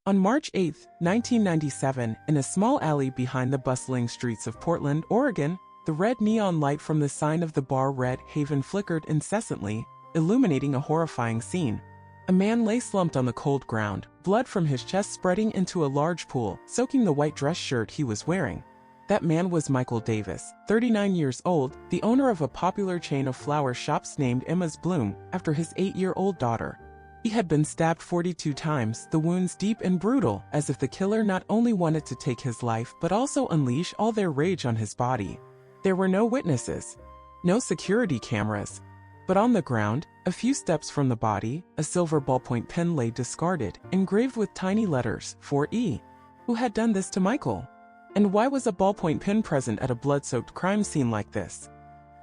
On March 8, 1997, in a small alley behind the bustling streets of Portland, Oregon, the red neon light from the sign of the bar Red Haven flickered incessantly, illuminating a horrifying scene. A man lay slumped on the cold ground, blood from his chest spreading into a large pool, soaking the white dress shirt he was wearing. That man was Michael Davis, 39 years old, the owner of a popular chain of flower shops named Emma's Bloom, after his 8-year-old daughter. He had been stabbed 42 times, the wounds deep and brutal, as if the killer not only wanted to take his life but also unleash all their rage on his body. There were no witnesses, no security cameras. But on the ground, a few steps from the body, a silver ballpoint pen lay discarded, engraved with tiny letters, 4E. Who had done this to Michael? And why was a ballpoint pen present at a blood-soaked crime scene like this?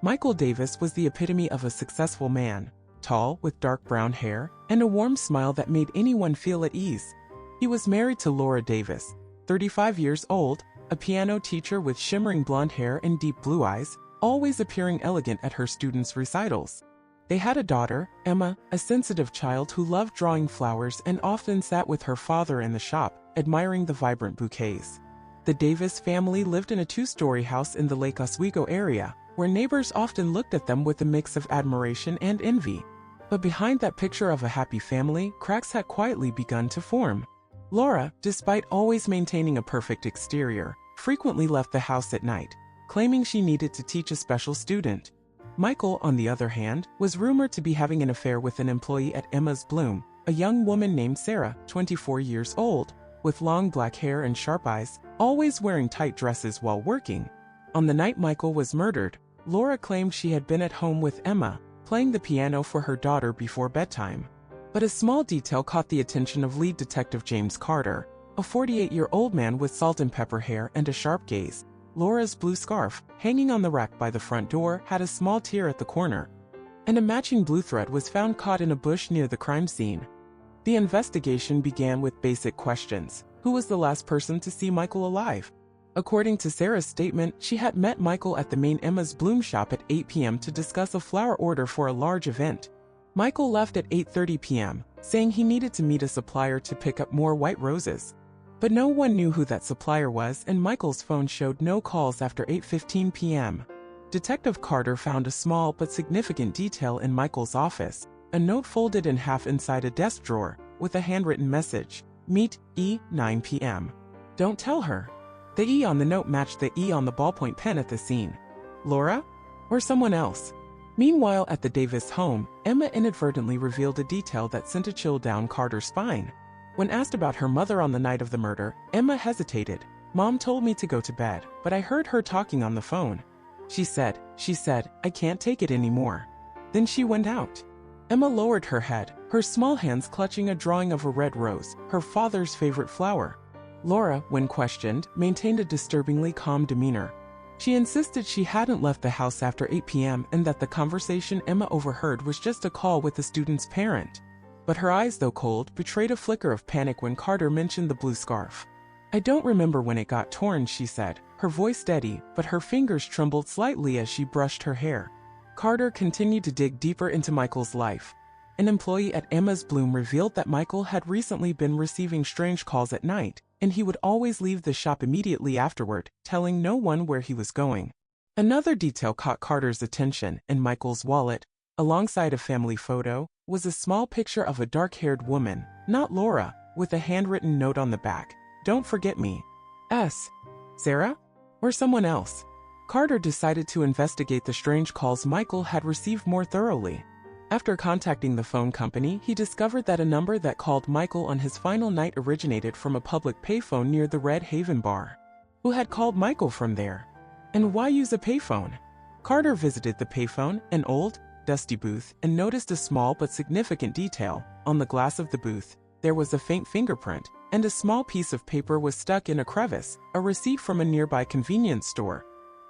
Michael Davis was the epitome of a successful man, tall, with dark brown hair, and a warm smile that made anyone feel at ease. He was married to Laura Davis, 35 years old, a piano teacher with shimmering blonde hair and deep blue eyes, always appearing elegant at her students' recitals. They had a daughter, Emma, a sensitive child who loved drawing flowers and often sat with her father in the shop, admiring the vibrant bouquets. The Davis family lived in a 2-story house in the Lake Oswego area, where neighbors often looked at them with a mix of admiration and envy. But behind that picture of a happy family, cracks had quietly begun to form. Laura, despite always maintaining a perfect exterior, frequently left the house at night, claiming she needed to teach a special student. Michael, on the other hand, was rumored to be having an affair with an employee at Emma's Bloom, a young woman named Sarah, 24 years old, with long black hair and sharp eyes, always wearing tight dresses while working. On the night Michael was murdered, Laura claimed she had been at home with Emma, playing the piano for her daughter before bedtime. But a small detail caught the attention of lead detective James Carter, a 48-year-old man with salt and pepper hair and a sharp gaze. Laura's blue scarf, hanging on the rack by the front door, had a small tear at the corner, and a matching blue thread was found caught in a bush near the crime scene. The investigation began with basic questions. Who was the last person to see Michael alive? According to Sarah's statement, she had met Michael at the main Emma's Bloom shop at 8 p.m. to discuss a flower order for a large event. Michael left at 8:30 p.m., saying he needed to meet a supplier to pick up more white roses. But no one knew who that supplier was, and Michael's phone showed no calls after 8:15 p.m. Detective Carter found a small but significant detail in Michael's office, a note folded in half inside a desk drawer, with a handwritten message, "Meet E, 9 p.m. Don't tell her." The E on the note matched the E on the ballpoint pen at the scene. Laura? Or someone else? Meanwhile, at the Davis home, Emma inadvertently revealed a detail that sent a chill down Carter's spine. When asked about her mother on the night of the murder, Emma hesitated. "Mom told me to go to bed, but I heard her talking on the phone. She said, I can't take it anymore. Then she went out." Emma lowered her head, her small hands clutching a drawing of a red rose, her father's favorite flower. Laura, when questioned, maintained a disturbingly calm demeanor. She insisted she hadn't left the house after 8 p.m. and that the conversation Emma overheard was just a call with the student's parent. But her eyes, though cold, betrayed a flicker of panic when Carter mentioned the blue scarf. "I don't remember when it got torn," she said, her voice steady, but her fingers trembled slightly as she brushed her hair. Carter continued to dig deeper into Michael's life. An employee at Emma's Bloom revealed that Michael had recently been receiving strange calls at night, and he would always leave the shop immediately afterward, telling no one where he was going. Another detail caught Carter's attention. In Michael's wallet, alongside a family photo, was a small picture of a dark-haired woman, not Laura, with a handwritten note on the back, "Don't forget me. S. Sarah? Or someone else?" Carter decided to investigate the strange calls Michael had received more thoroughly. After contacting the phone company, he discovered that a number that called Michael on his final night originated from a public payphone near the Red Haven bar. Who had called Michael from there? And why use a payphone? Carter visited the payphone, an old, dusty booth, and noticed a small but significant detail. On the glass of the booth, there was a faint fingerprint, and a small piece of paper was stuck in a crevice, a receipt from a nearby convenience store.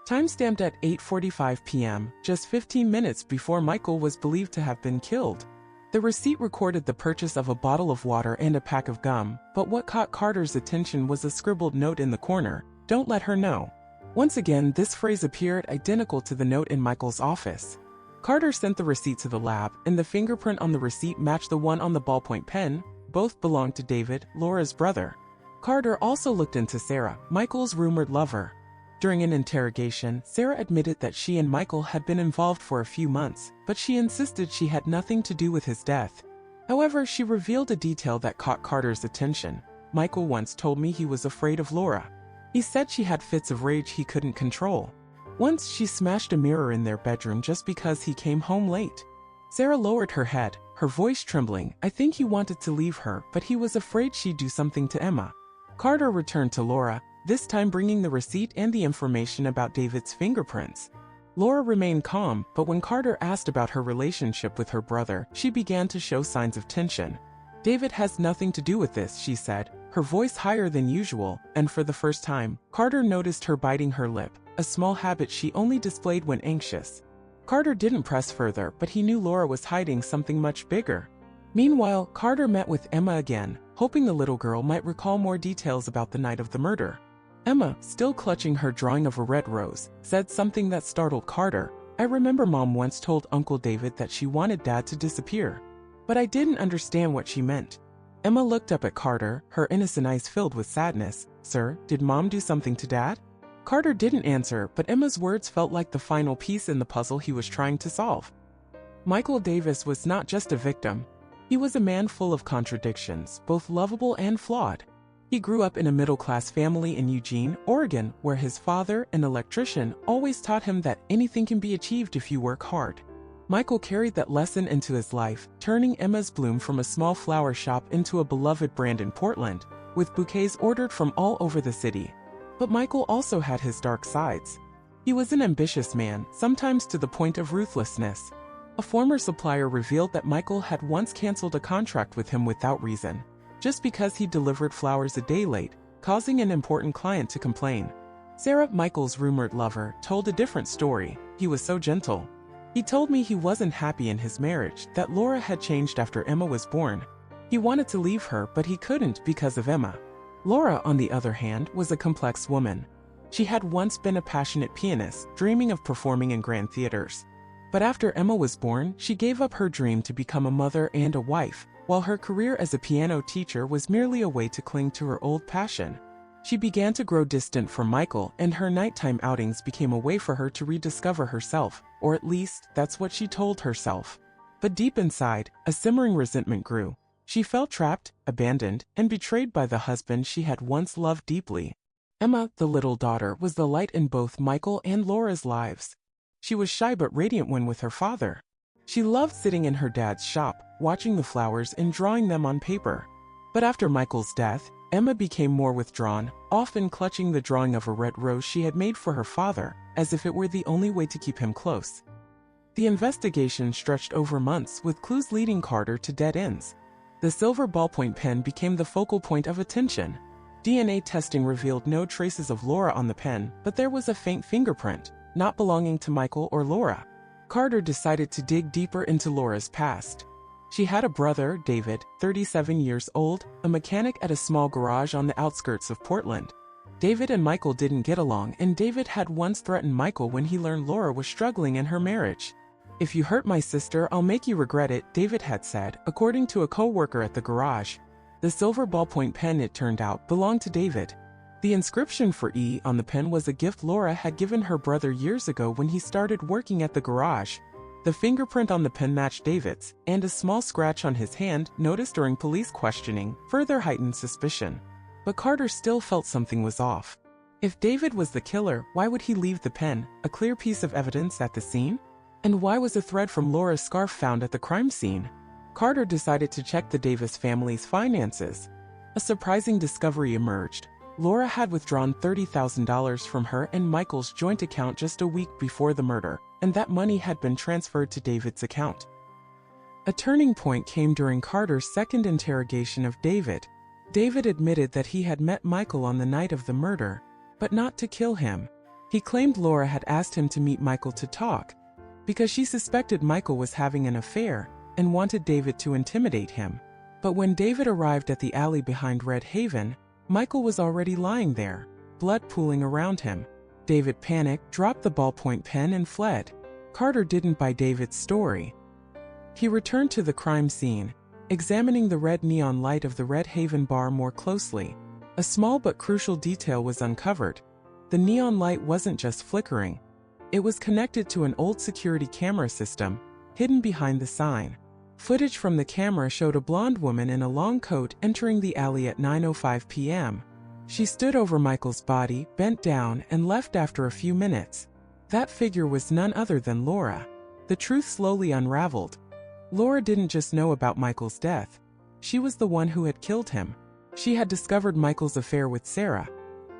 Timestamped at 8:45 p.m., just 15 minutes before Michael was believed to have been killed. The receipt recorded the purchase of a bottle of water and a pack of gum, but what caught Carter's attention was a scribbled note in the corner, "Don't let her know." Once again, this phrase appeared identical to the note in Michael's office. Carter sent the receipt to the lab, and the fingerprint on the receipt matched the one on the ballpoint pen, both belonged to David, Laura's brother. Carter also looked into Sarah, Michael's rumored lover. During an interrogation, Sarah admitted that she and Michael had been involved for a few months, but she insisted she had nothing to do with his death. However, she revealed a detail that caught Carter's attention. Michael once told me he was afraid of Laura. He said she had fits of rage he couldn't control. Once she smashed a mirror in their bedroom just because he came home late. Sarah lowered her head, her voice trembling. I think he wanted to leave her, but he was afraid she'd do something to Emma. Carter returned to Laura, this time bringing the receipt and the information about David's fingerprints. Laura remained calm, but when Carter asked about her relationship with her brother, she began to show signs of tension. David has nothing to do with this, she said, her voice higher than usual, and for the first time, Carter noticed her biting her lip, a small habit she only displayed when anxious. Carter didn't press further, but he knew Laura was hiding something much bigger. Meanwhile, Carter met with Emma again, hoping the little girl might recall more details about the night of the murder. Emma, still clutching her drawing of a red rose, said something that startled Carter. I remember Mom once told Uncle David that she wanted Dad to disappear. But I didn't understand what she meant. Emma looked up at Carter, her innocent eyes filled with sadness. Sir, did Mom do something to Dad? Carter didn't answer, but Emma's words felt like the final piece in the puzzle he was trying to solve. Michael Davis was not just a victim. He was a man full of contradictions, both lovable and flawed. He grew up in a middle-class family in Eugene, Oregon, where his father, an electrician, always taught him that anything can be achieved if you work hard. Michael carried that lesson into his life, turning Emma's Bloom from a small flower shop into a beloved brand in Portland, with bouquets ordered from all over the city. But Michael also had his dark sides. He was an ambitious man, sometimes to the point of ruthlessness. A former supplier revealed that Michael had once canceled a contract with him without reason, just because he delivered flowers a day late, causing an important client to complain. Sarah, Michael's rumored lover, told a different story. He was so gentle. He told me he wasn't happy in his marriage, that Laura had changed after Emma was born. He wanted to leave her, but he couldn't because of Emma. Laura, on the other hand, was a complex woman. She had once been a passionate pianist, dreaming of performing in grand theaters. But after Emma was born, she gave up her dream to become a mother and a wife, while her career as a piano teacher was merely a way to cling to her old passion. She began to grow distant from Michael, and her nighttime outings became a way for her to rediscover herself, or at least, that's what she told herself. But deep inside, a simmering resentment grew. She felt trapped, abandoned, and betrayed by the husband she had once loved deeply. Emma, the little daughter, was the light in both Michael and Laura's lives. She was shy but radiant when with her father. She loved sitting in her dad's shop, watching the flowers and drawing them on paper. But after Michael's death, Emma became more withdrawn, often clutching the drawing of a red rose she had made for her father, as if it were the only way to keep him close. The investigation stretched over months, with clues leading Carter to dead ends. The silver ballpoint pen became the focal point of attention. DNA testing revealed no traces of Laura on the pen, but there was a faint fingerprint, not belonging to Michael or Laura. Carter decided to dig deeper into Laura's past. She had a brother, David, 37 years old, a mechanic at a small garage on the outskirts of Portland. David and Michael didn't get along, and David had once threatened Michael when he learned Laura was struggling in her marriage. "If you hurt my sister, I'll make you regret it," David had said, according to a co-worker at the garage. The silver ballpoint pen, it turned out, belonged to David. The inscription for E on the pen was a gift Laura had given her brother years ago when he started working at the garage. The fingerprint on the pen matched David's, and a small scratch on his hand, noticed during police questioning, further heightened suspicion. But Carter still felt something was off. If David was the killer, why would he leave the pen, a clear piece of evidence, at the scene? And why was a thread from Laura's scarf found at the crime scene? Carter decided to check the Davis family's finances. A surprising discovery emerged. Laura had withdrawn $30,000 from her and Michael's joint account just a week before the murder, and that money had been transferred to David's account. A turning point came during Carter's second interrogation of David. David admitted that he had met Michael on the night of the murder, but not to kill him. He claimed Laura had asked him to meet Michael to talk, because she suspected Michael was having an affair and wanted David to intimidate him. But when David arrived at the alley behind Red Haven, Michael was already lying there, blood pooling around him. David panicked, dropped the ballpoint pen, and fled. Carter didn't buy David's story. He returned to the crime scene. Examining the red neon light of the Red Haven bar more closely, a small but crucial detail was uncovered. The neon light wasn't just flickering. It was connected to an old security camera system, hidden behind the sign. Footage from the camera showed a blonde woman in a long coat entering the alley at 9:05 p.m. She stood over Michael's body, bent down, and left after a few minutes. That figure was none other than Laura. The truth slowly unraveled. Laura didn't just know about Michael's death. She was the one who had killed him. She had discovered Michael's affair with Sarah.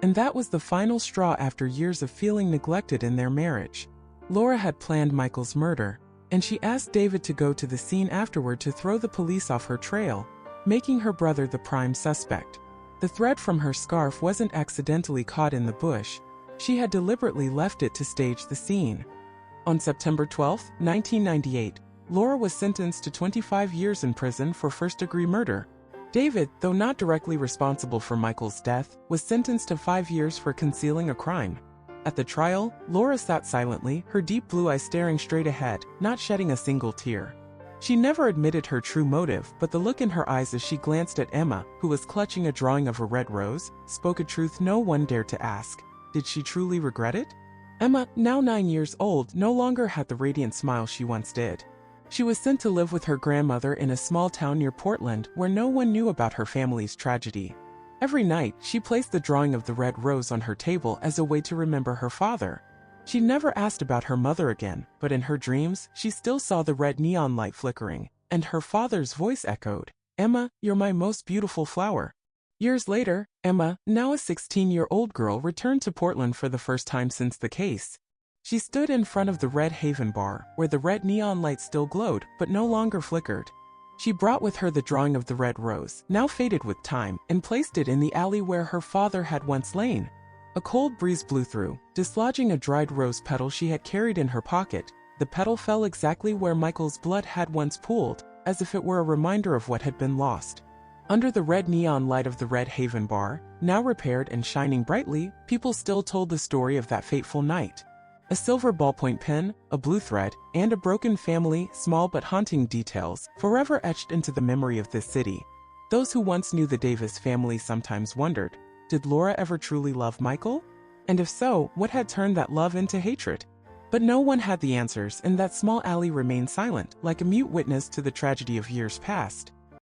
And that was the final straw after years of feeling neglected in their marriage. Laura had planned Michael's murder, and she asked David to go to the scene afterward to throw the police off her trail, making her brother the prime suspect. The thread from her scarf wasn't accidentally caught in the bush. She had deliberately left it to stage the scene. On September 12, 1998, Laura was sentenced to 25 years in prison for first-degree murder. David, though not directly responsible for Michael's death, was sentenced to 5 years for concealing a crime. At the trial, Laura sat silently, her deep blue eyes staring straight ahead, not shedding a single tear. She never admitted her true motive, but the look in her eyes as she glanced at Emma, who was clutching a drawing of a red rose, spoke a truth no one dared to ask. Did she truly regret it? Emma, now 9 years old, no longer had the radiant smile she once did. She was sent to live with her grandmother in a small town near Portland where no one knew about her family's tragedy. Every night, she placed the drawing of the red rose on her table as a way to remember her father. She never asked about her mother again, but in her dreams, she still saw the red neon light flickering, and her father's voice echoed, "Emma, you're my most beautiful flower." Years later, Emma, now a 16-year-old girl, returned to Portland for the first time since the case. She stood in front of the Red Haven bar, where the red neon light still glowed, but no longer flickered. She brought with her the drawing of the red rose, now faded with time, and placed it in the alley where her father had once lain. A cold breeze blew through, dislodging a dried rose petal she had carried in her pocket. The petal fell exactly where Michael's blood had once pooled, as if it were a reminder of what had been lost. Under the red neon light of the Red Haven bar, now repaired and shining brightly, people still told the story of that fateful night. A silver ballpoint pen, a blue thread, and a broken family, small but haunting details, forever etched into the memory of this city. Those who once knew the Davis family sometimes wondered, did Laura ever truly love Michael? And if so, what had turned that love into hatred? But no one had the answers, and that small alley remained silent, like a mute witness to the tragedy of years past.